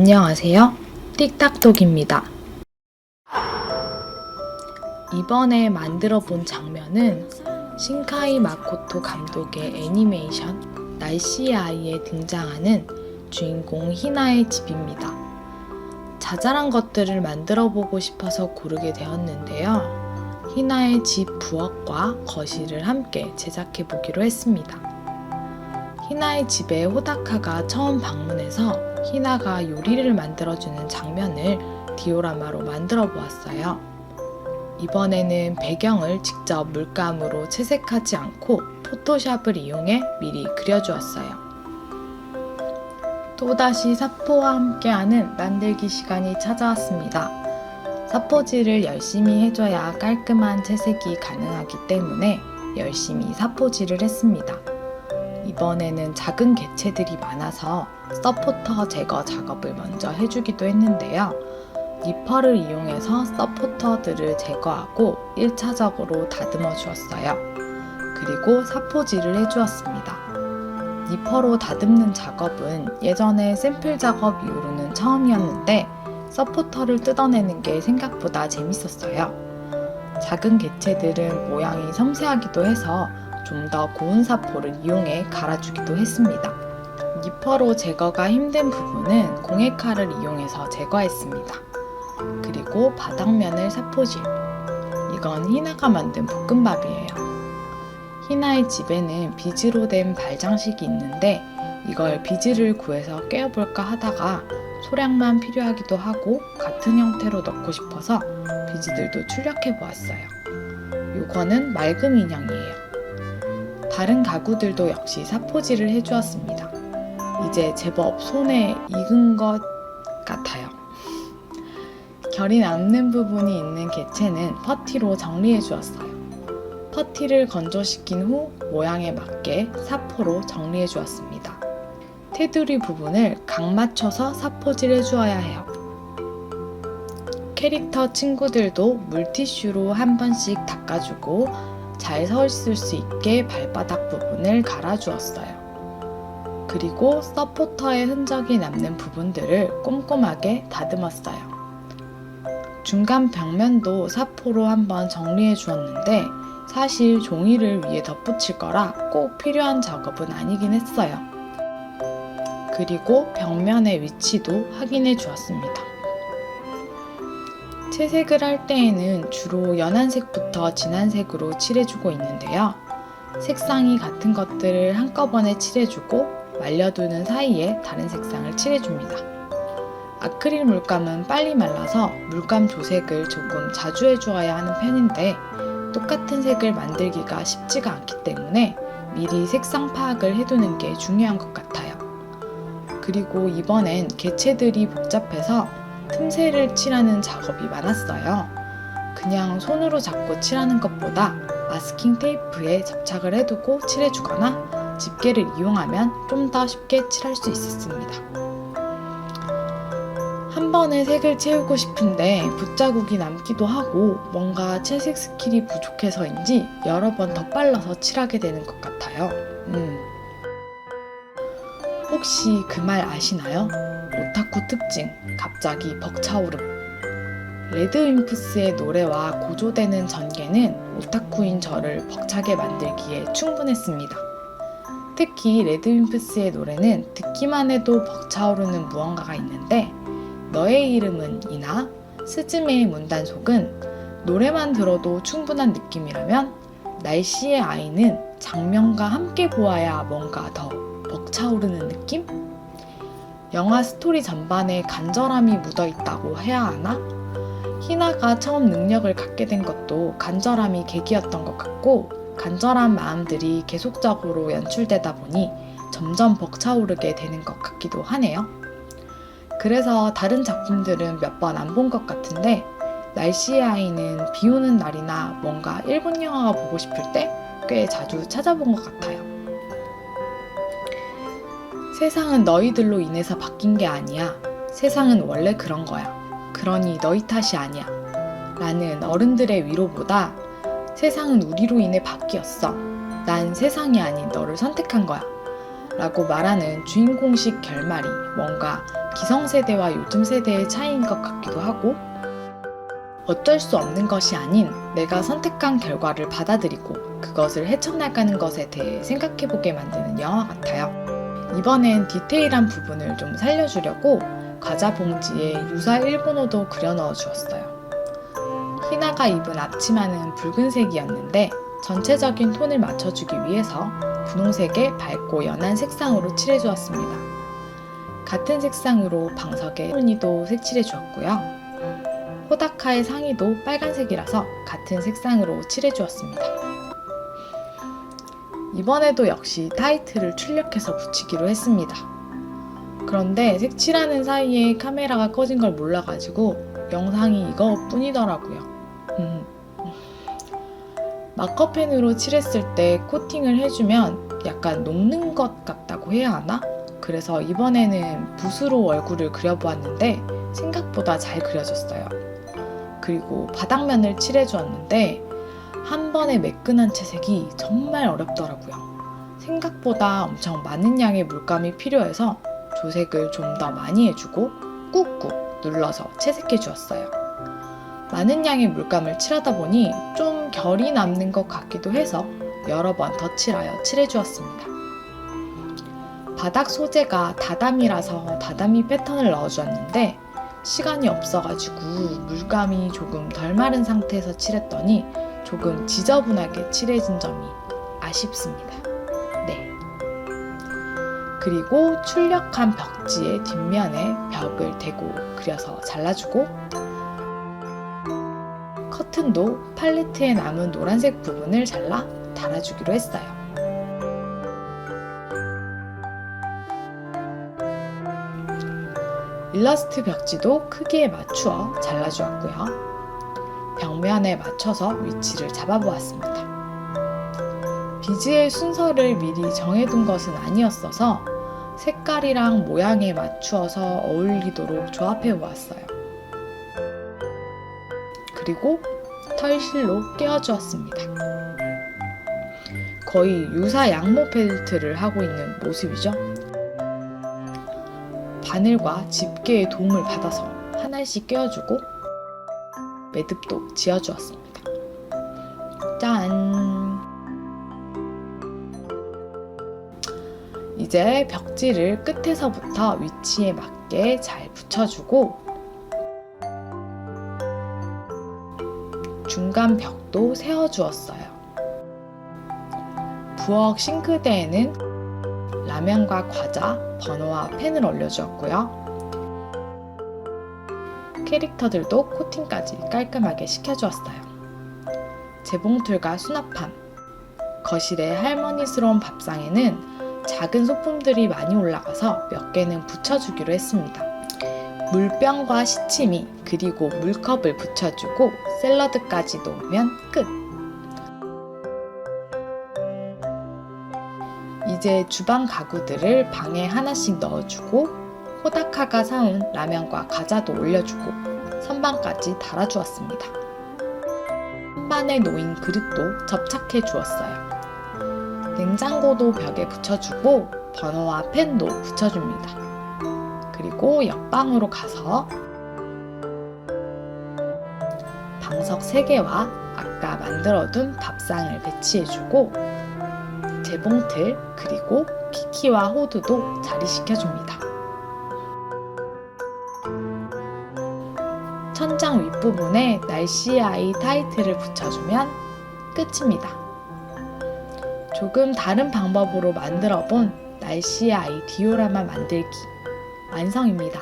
안녕하세요. 틱탁톡입니다. 이번에 만들어 본 장면은 신카이 마코토 감독의 애니메이션 날씨의 아이에 등장하는 주인공 히나의 집입니다. 자잘한 것들을 만들어 보고 싶어서 고르게 되었는데요. 히나의 집 부엌과 거실을 함께 제작해 보기로 했습니다. 히나의 집에 호다카가 처음 방문해서 히나가 요리를 만들어주는 장면을 디오라마로 만들어 보았어요. 이번에는 배경을 직접 물감으로 채색하지 않고 포토샵을 이용해 미리 그려주었어요. 또다시 사포와 함께하는 만들기 시간이 찾아왔습니다. 사포질을 열심히 해줘야 깔끔한 채색이 가능하기 때문에 열심히 사포질을 했습니다. 이번에는 작은 개체들이 많아서 서포터 제거 작업을 먼저 해주기도 했는데요. 니퍼를 이용해서 서포터들을 제거하고 1차적으로 다듬어 주었어요. 그리고 사포질을 해주었습니다. 니퍼로 다듬는 작업은 예전에 샘플 작업 이후로는 처음이었는데 서포터를 뜯어내는 게 생각보다 재밌었어요. 작은 개체들은 모양이 섬세하기도 해서 좀 더 고운 사포를 이용해 갈아주기도 했습니다. 니퍼로 제거가 힘든 부분은 공예칼을 이용해서 제거했습니다. 그리고 바닥면을 사포질. 이건 히나가 만든 볶음밥이에요. 히나의 집에는 비즈로 된 발장식이 있는데 이걸 비즈를 구해서 꿰어볼까 하다가 소량만 필요하기도 하고 같은 형태로 넣고 싶어서 비즈들도 출력해 보았어요. 요거는 맑음 인형이에요. 다른 가구들도 역시 사포질을 해주었습니다. 이제 제법 손에 익은 것 같아요. 결이 남는 부분이 있는 개체는 퍼티로 정리해 주었어요. 퍼티를 건조시킨 후 모양에 맞게 사포로 정리해 주었습니다. 테두리 부분을 각 맞춰서 사포질 해주어야 해요. 캐릭터 친구들도 물티슈로 한 번씩 닦아주고 잘 서 있을 수 있게 발바닥 부분을 갈아주었어요. 그리고 서포터의 흔적이 남는 부분들을 꼼꼼하게 다듬었어요. 중간 벽면도 사포로 한번 정리해 주었는데 사실 종이를 위에 덧붙일 거라 꼭 필요한 작업은 아니긴 했어요. 그리고 벽면의 위치도 확인해 주었습니다. 채색을 할 때에는 주로 연한 색부터 진한 색으로 칠해주고 있는데요. 색상이 같은 것들을 한꺼번에 칠해주고 말려두는 사이에 다른 색상을 칠해줍니다. 아크릴 물감은 빨리 말라서 물감 조색을 조금 자주 해주어야 하는 편인데 똑같은 색을 만들기가 쉽지가 않기 때문에 미리 색상 파악을 해두는 게 중요한 것 같아요. 그리고 이번엔 개체들이 복잡해서 틈새를 칠하는 작업이 많았어요. 그냥 손으로 잡고 칠하는 것보다 마스킹 테이프에 접착을 해두고 칠해주거나 집게를 이용하면 좀 더 쉽게 칠할 수 있었습니다. 한 번에 색을 채우고 싶은데 붓자국이 남기도 하고 뭔가 채색 스킬이 부족해서인지 여러 번 덧발라서 칠하게 되는 것 같아요. 혹시 그 말 아시나요? 오타쿠 특징, 갑자기 벅차오름. 레드윈프스의 노래와 고조되는 전개는 오타쿠인 저를 벅차게 만들기에 충분했습니다. 특히 레드윈프스의 노래는 듣기만 해도 벅차오르는 무언가가 있는데 너의 이름은 이나, 스즈메의 문단속은 노래만 들어도 충분한 느낌이라면 날씨의 아이는 장면과 함께 보아야 뭔가 더 벅차오르는 느낌? 영화 스토리 전반에 간절함이 묻어있다고 해야 하나? 히나가 처음 능력을 갖게 된 것도 간절함이 계기였던 것 같고 간절한 마음들이 계속적으로 연출되다 보니 점점 벅차오르게 되는 것 같기도 하네요. 그래서 다른 작품들은 몇 번 안 본 것 같은데 날씨의 아이는 비 오는 날이나 뭔가 일본 영화가 보고 싶을 때 꽤 자주 찾아본 것 같아요. 세상은 너희들로 인해서 바뀐 게 아니야. 세상은 원래 그런 거야. 그러니 너희 탓이 아니야. 라는 어른들의 위로보다 세상은 우리로 인해 바뀌었어. 난 세상이 아닌 너를 선택한 거야. 라고 말하는 주인공식 결말이 뭔가 기성세대와 요즘 세대의 차이인 것 같기도 하고 어쩔 수 없는 것이 아닌 내가 선택한 결과를 받아들이고 그것을 헤쳐나가는 것에 대해 생각해보게 만드는 영화 같아요. 이번엔 디테일한 부분을 좀 살려주려고 과자 봉지에 유사 일본어도 그려 넣어 주었어요. 희나가 입은 앞치마는 붉은색이었는데 전체적인 톤을 맞춰주기 위해서 분홍색의 밝고 연한 색상으로 칠해주었습니다. 같은 색상으로 방석의 무늬도 색칠해 주었고요. 호다카의 상의도 빨간색이라서 같은 색상으로 칠해 주었습니다. 이번에도 역시 타이틀을 출력해서 붙이기로 했습니다. 그런데 색칠하는 사이에 카메라가 꺼진 걸 몰라가지고 영상이 이거뿐이더라고요. 마커펜으로 칠했을 때 코팅을 해주면 약간 녹는 것 같다고 해야 하나? 그래서 이번에는 붓으로 얼굴을 그려보았는데 생각보다 잘 그려졌어요. 그리고 바닥면을 칠해주었는데 한 번에 매끈한 채색이 정말 어렵더라고요. 생각보다 엄청 많은 양의 물감이 필요해서 조색을 좀 더 많이 해주고 꾹꾹 눌러서 채색해 주었어요. 많은 양의 물감을 칠하다 보니 좀 결이 남는 것 같기도 해서 여러 번 덧칠하여 칠해주었습니다. 바닥 소재가 다다미라서 다다미 패턴을 넣어주었는데 시간이 없어가지고 물감이 조금 덜 마른 상태에서 칠했더니 조금 지저분하게 칠해진 점이 아쉽습니다. 네. 그리고 출력한 벽지의 뒷면에 벽을 대고 그려서 잘라주고 커튼도 팔레트에 남은 노란색 부분을 잘라 달아주기로 했어요. 일러스트 벽지도 크기에 맞추어 잘라주었고요. 벽면에 맞춰서 위치를 잡아보았습니다. 비즈의 순서를 미리 정해둔 것은 아니었어서 색깔이랑 모양에 맞추어서 어울리도록 조합해보았어요. 그리고 털실로 꿰어주었습니다. 거의 유사 양모 펠트를 하고 있는 모습이죠. 바늘과 집게의 도움을 받아서 하나씩 꿰어주고 매듭도 지어주었습니다. 짠! 이제 벽지를 끝에서부터 위치에 맞게 잘 붙여주고 중간 벽도 세워주었어요. 부엌 싱크대에는 라면과 과자, 버너와 펜을 올려주었고요. 캐릭터들도 코팅까지 깔끔하게 시켜주었어요. 재봉틀과 수납함, 거실의 할머니스러운 밥상에는 작은 소품들이 많이 올라가서 몇 개는 붙여주기로 했습니다. 물병과 시치미, 그리고 물컵을 붙여주고 샐러드까지 놓으면 끝! 이제 주방 가구들을 방에 하나씩 넣어주고 호다카가 사온 라면과 과자도 올려주고 선반까지 달아주었습니다. 선반에 놓인 그릇도 접착해 주었어요. 냉장고도 벽에 붙여주고 버너와 펜도 붙여줍니다. 그리고 옆방으로 가서 방석 3개와 아까 만들어둔 밥상을 배치해주고 재봉틀 그리고 키키와 호두도 자리시켜줍니다. 천장 윗부분에 날씨의 아이 타이틀을 붙여주면 끝입니다. 조금 다른 방법으로 만들어본 날씨의 아이 디오라마 만들기 완성입니다.